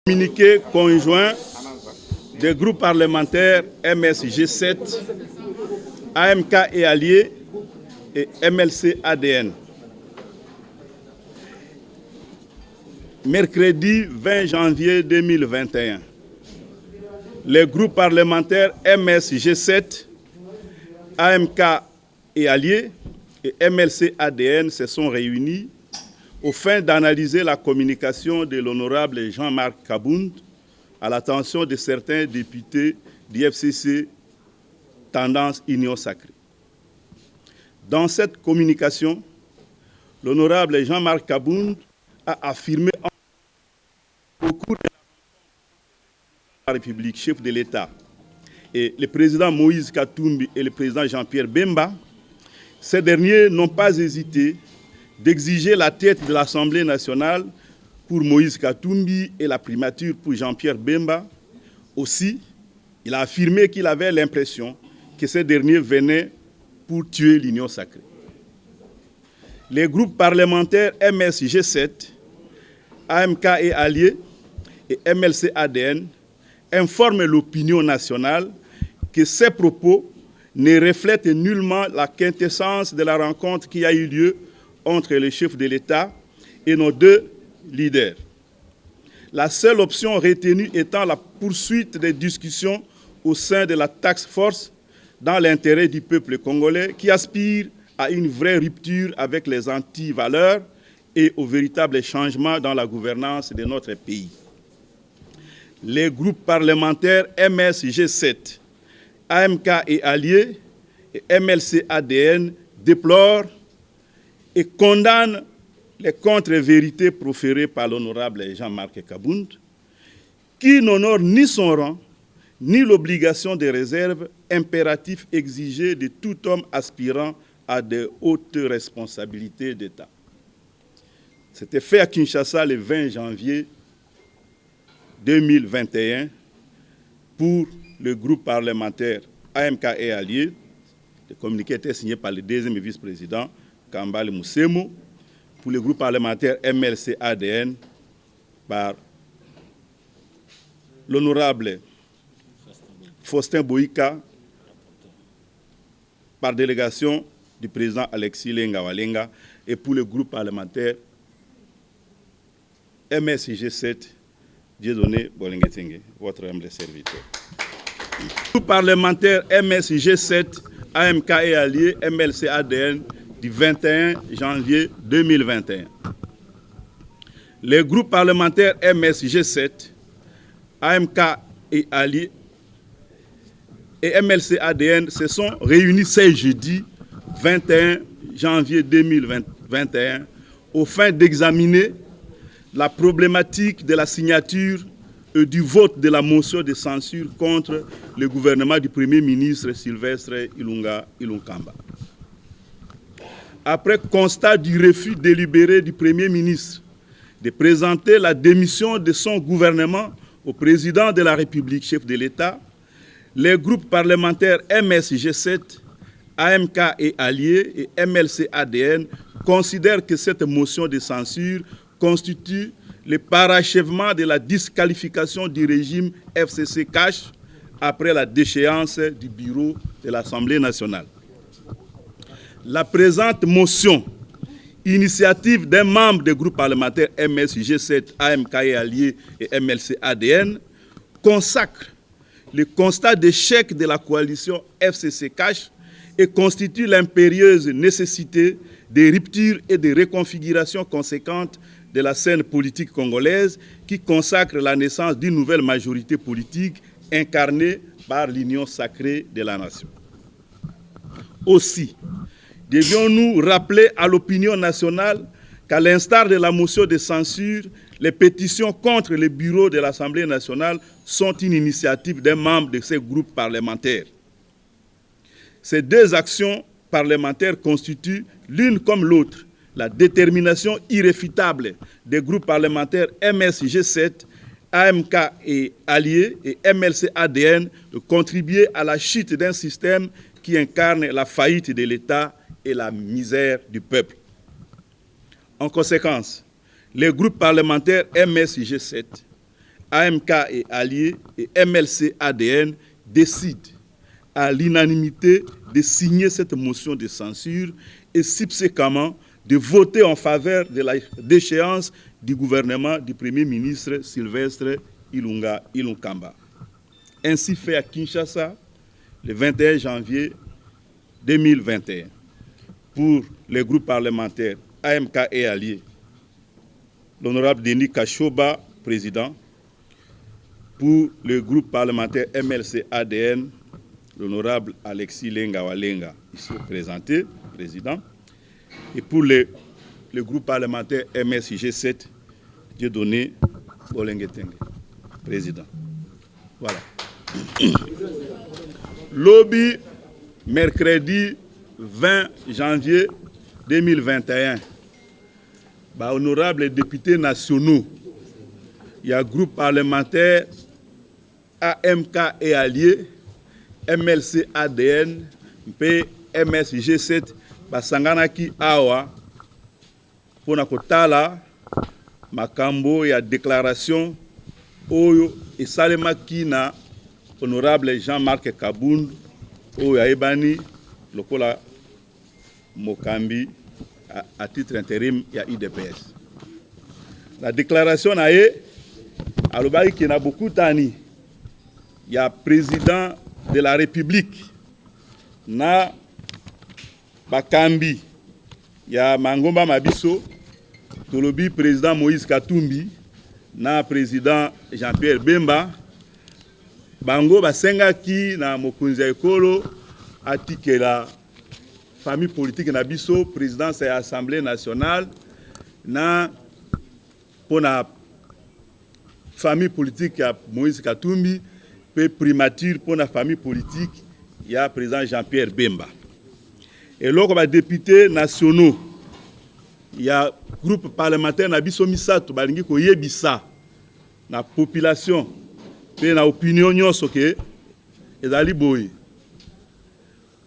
Communiqué conjoint des groupes parlementaires MSG7, AMK et Alliés et MLC ADN. Mercredi 20 janvier 2021, les groupes parlementaires MSG7, AMK et Alliés et MLC ADN se sont réunis aux fins d'analyser la communication de l'honorable Jean-Marc Kabound à l'attention de certains députés du FCC Tendance Union Sacrée. Dans cette communication, l'honorable Jean-Marc Kabound a affirmé au cours de la République, chef de l'État, et le président Moïse Katumbi et le président Jean-Pierre Bemba, ces derniers n'ont pas hésité d'exiger la tête de l'Assemblée nationale pour Moïse Katumbi et la primature pour Jean-Pierre Bemba. Aussi, il a affirmé qu'il avait l'impression que ces derniers venaient pour tuer l'Union sacrée. Les groupes parlementaires MSG7, AMK et Alliés et MLC ADN informent l'opinion nationale que ces propos ne reflètent nullement la quintessence de la rencontre qui a eu lieu entre le chef de l'État et nos deux leaders. La seule option retenue étant la poursuite des discussions au sein de la task force dans l'intérêt du peuple congolais qui aspire à une vraie rupture avec les anti-valeurs et au véritable changement dans la gouvernance de notre pays. Les groupes parlementaires MSG7, AMK et Alliés et MLC ADN déplorent et condamne les contre-vérités proférées par l'honorable Jean-Marc Kabound, qui n'honore ni son rang, ni l'obligation de réserve impératif exigée de tout homme aspirant à de hautes responsabilités d'État. C'était fait à Kinshasa le 20 janvier 2021 pour le groupe parlementaire AMK et Alliés. Le communiqué était signé par le deuxième vice-président Kambale Moussemo, pour le groupe parlementaire MLC ADN par l'honorable Faustin Boïka, par délégation du président Alexis Lenga Walenga, et pour le groupe parlementaire MSG7, Dieudonné Bolengetenge, votre humble serviteur. Le groupe parlementaire MSG7, AMK et Alliés, MLC ADN, du 21 janvier 2021. Les groupes parlementaires MSG7, AMK et Alliés et MLC ADN se sont réunis ce jeudi 21 janvier 2021 aux fins d'examiner la problématique de la signature et du vote de la motion de censure contre le gouvernement du Premier ministre Sylvestre Ilunga Ilunkamba. Après constat du refus délibéré du Premier ministre de présenter la démission de son gouvernement au président de la République, chef de l'État, les groupes parlementaires MSG7, AMK et Alliés et MLC ADN considèrent que cette motion de censure constitue le parachèvement de la disqualification du régime FCC Cash après la déchéance du bureau de l'Assemblée nationale. La présente motion, initiative d'un membre du groupe parlementaire MSG7, AMK et Alliés et MLC ADN, consacre le constat d'échec de la coalition FCC Cash et constitue l'impérieuse nécessité de rupture et de reconfiguration conséquente de la scène politique congolaise qui consacre la naissance d'une nouvelle majorité politique incarnée par l'union sacrée de la nation. Aussi, devions-nous rappeler à l'opinion nationale qu'à l'instar de la motion de censure, les pétitions contre le bureau de l'Assemblée nationale sont une initiative d'un membre de ces groupes parlementaires. Ces deux actions parlementaires constituent, l'une comme l'autre, la détermination irréfutable des groupes parlementaires MSG7, AMK et Alliés et MLC ADN de contribuer à la chute d'un système qui incarne la faillite de l'État et la misère du peuple. En conséquence, les groupes parlementaires MSG7, AMK et alliés et MLC ADN décident à l'unanimité de signer cette motion de censure et subséquemment de voter en faveur de la déchéance du gouvernement du Premier ministre Sylvestre Ilunkamba. Ainsi fait à Kinshasa le 21 janvier 2021. Pour les groupes parlementaires AMK et alliés, l'honorable Denis Kashoba, président. Pour le groupe parlementaire MLC ADN, l'honorable Alexis Lenga-Walenga, ici présenté, président. Et pour le groupe parlementaire MSG7, Dieudonné Bolengetenge, président. Voilà. Lobby, mercredi 20 janvier 2021. Honorables députés nationaux, il y a groupe parlementaire AMK et alliés, MLC ADN, MSG7, basanganaki awa, pour nakotala, makambo ya déclaration, oyo, et salemaki na honorable Jean-Marc Kabund, oyo aebani, lokola Mokambi, à titre intérim, il y a IDPS. La déclaration na ye, alobaki qui na beaucoup tani, il y a président de la République, na Bakambi, il y a Mangomba Mabiso, tolobi président Moïse Katumbi, na président Jean-Pierre Bemba, bango basenga ki na mokonzi ya ekolo atikela famille politique na biso présidence et assemblée nationale na pona famille politique ya Moïse Katumbi pe primature pona famille politique ya président Jean-Pierre Bemba. Et loko ba députés nationaux ya groupe parlementaire na biso misato balingi ko yebisa na population pe na opinion nyonso ke ezali boye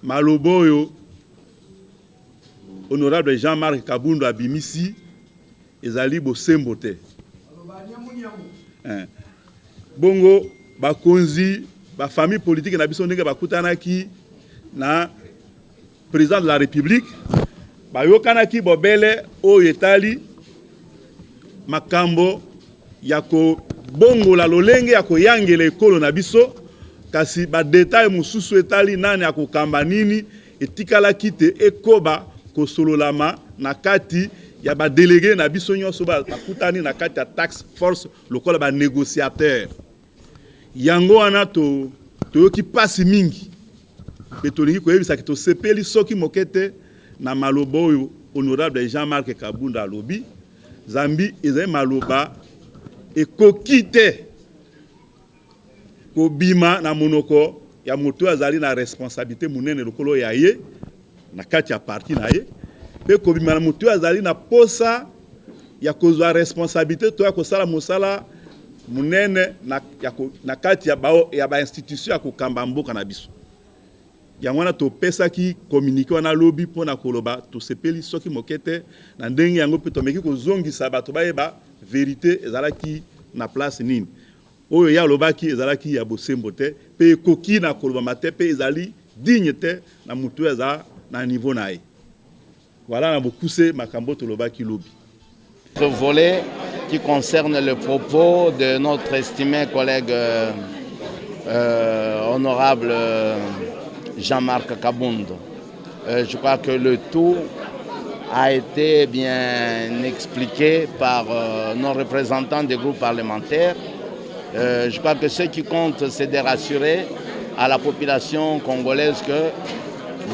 maloboyo honorable Jean-Marc Kabund abimisi ezali bosembo te. Bongo bakonzi ba famille politique na biso ndenge bakutanaki na président de la République bayokanaki bobele oyo etali makambo yako bongo la lolenge ya koyangela ekolo na biso kasi ba detail mususu etali nani ya kokamba nini etikalaki te ekoba kosololama na kati ya ba délégué na biso nyonso bakutani na kati ya tax force lokola ba négociateur yango wana toyoki pasi mingi pe tolingi koyebisa ki tosepeli soki mokete na maloba oyo honorable Jean-Marc Kabund alobi zambi ezali maloba ekoki te kobima na monoko ya moto azali na responsabilité munene lokolo ya ye na kati ya parti na ye pe kobima na moto azali na posa ya kozwa responsabilité to ya kosala mosala munene na kati ya ba institution ya kokamba mboka na biso yango wana topesaki communiqué wana lobi mpona koloba tosepeli soki mokete na ndenge yango pe tomeki kozongisa bato bayeba vérité ezalaki na place nini oyo ya lobaki ezalaki ya bosembo te pe ekoki na koloba te pe ezali digne te na mutu eza na niveau na ye. Voilà na bokuse makambo tolobaki lobi. Ce volet qui concerne le propos de notre estimé collègue honorable Jean-Marc Kabund. Je crois que le tout a été bien expliqué par nos représentants des groupes parlementaires. Je crois que ce qui compte, c'est de rassurer à la population congolaise que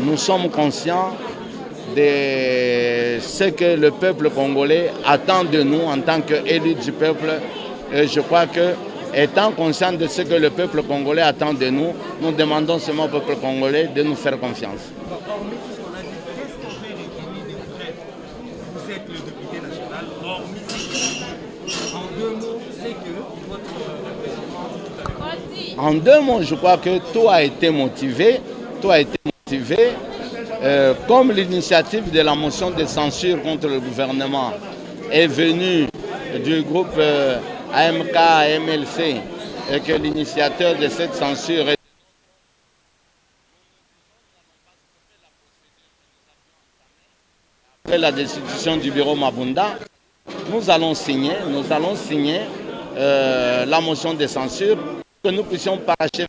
nous sommes conscients de ce que le peuple congolais attend de nous en tant qu'élus du peuple. Je crois que, étant conscient de ce que le peuple congolais attend de nous, nous demandons seulement au peuple congolais de nous faire confiance. Hormis tout ce qu'on a dit, qu'est-ce qui fait requérir des retraites? Vous êtes le député national, hormis en 2 mots, c'est que votre représentant tout à l'heure. En 2 mots, je crois que tout a été motivé. Comme l'initiative de la motion de censure contre le gouvernement est venue du groupe AMK, MLC, et que l'initiateur de cette censure est après la destitution du bureau Mabunda, nous allons signer la motion de censure que nous puissions parachever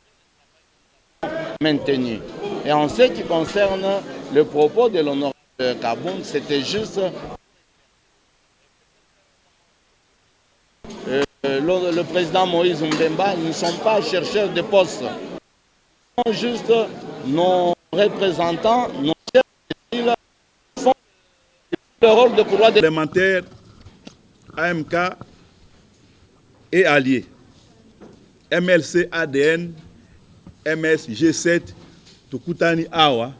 maintenu. Et en ce qui concerne le propos de l'honorable Kabound, c'était juste le président Moïse Mbemba, nous ne sommes pas chercheurs de postes. Nous sommes juste nos représentants, nos chefs de ville font le rôle de couloir de parlementaire AMK et alliés. MLC ADN, MS G7, Tukutani Awa,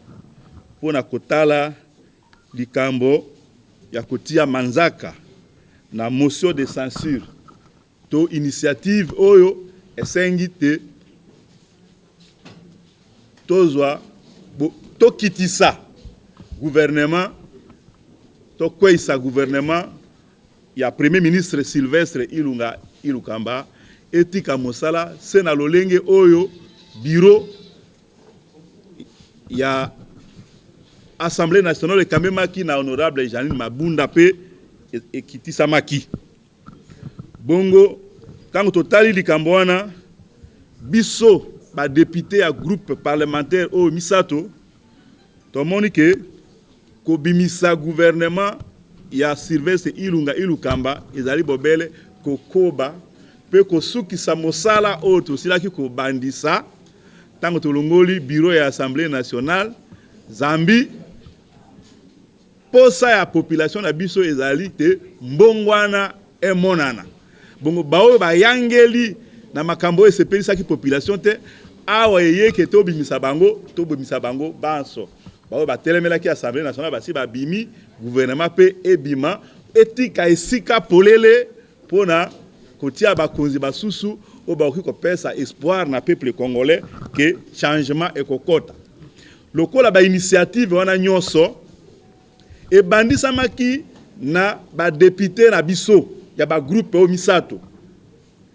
pour na kotala likambo ya kotia manzaka na motion de censure. To initiative oyo esengi te tozwa to kitisa gouvernement to kwesa gouvernement ya premier ministre Sylvestre Ilukamba etika mosala sena lolenge oyo bureau ya Assemblée nationale ekamemaki na honorable Janine Mabunda pe ekitisa maki bongo quand totali likambo wana biso ba député ya groupe parlementaire o misato tomoni ke ko bimisa gouvernement ya Sylvestre Ilukamba ezali bobele ko koba pe ko sukisa mosala oto silaki ko bandisa tango tolongoli bureau ya Assemblée nationale Zambi posa ya population na biso ezali te mbongwana emonana bongo bao ba yangeli na makambo esepelisaki population te awa yeke to bimisa bango banso bao ba telemelaki Assemblée nationale basi ba bimi gouvernement pe ebima etika esika polele pona kotia bakonzi basusu o ba ko pesa espoir na peuple congolais que changement ekokota lokola ba initiative wana nyonso e bandisa maki na ba député na biso ya ba groupe o misato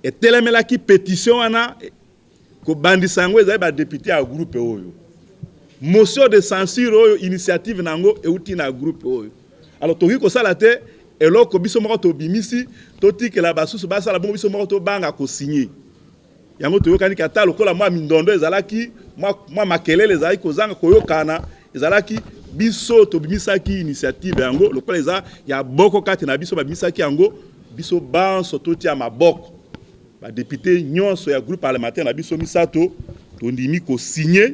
e telemela ki pétition wana ko bandisa ngo ezali ba député ya groupe oyo motion de censure oyo initiative nango euti na groupe oyo alors toki ko sala te eloko biso moko to bimisi to tikela basusu basala bongo biso moko to banga ko signer yango toyokani kata lokola mwa mindondo ezalaki mwa makelele ezalaki kozanga koyokana ezalaki biso to bimisaki initiative yango lokola eza ya boko kati na biso babimisaki yango biso banso totia maboko ba député nyonso ya groupe parlementaire na biso misato to ndimi ko signer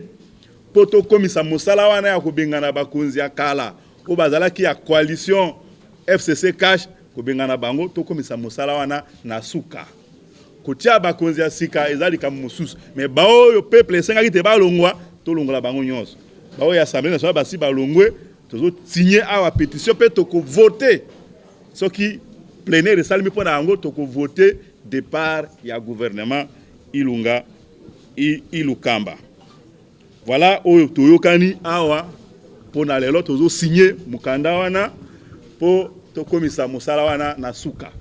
poto komisa mosala wana ya kobengana bakonzi ya kala o bazalaki ya coalition FCC cash kobengana bango to komisa mosala wana na suka kotia bakonzi ya sika ezali kam mosusu mais baoyo peuple esengaki te balongwa to longola bango nyonso bao ya Assemblée nationale basi balongwe tozo signer awa pétition pe to ko voter soki plénière salmi pona yango to ko voter départ ya gouvernement Ilukamba. Voilà oyo toyokani awa pona lelo tozo signer mukanda wana po to komisa mosala wana na suka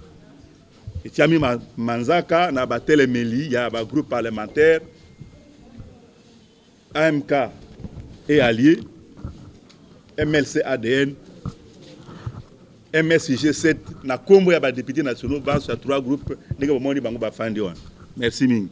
etiami manzaka na batelemeli ya ba groupe parlementaire AMK et alliés MLC ADN MSG7 na kombo ya ba député nationaux bas sur 3 groupes ndenge bomoni bango ba fandi wana merci mingi.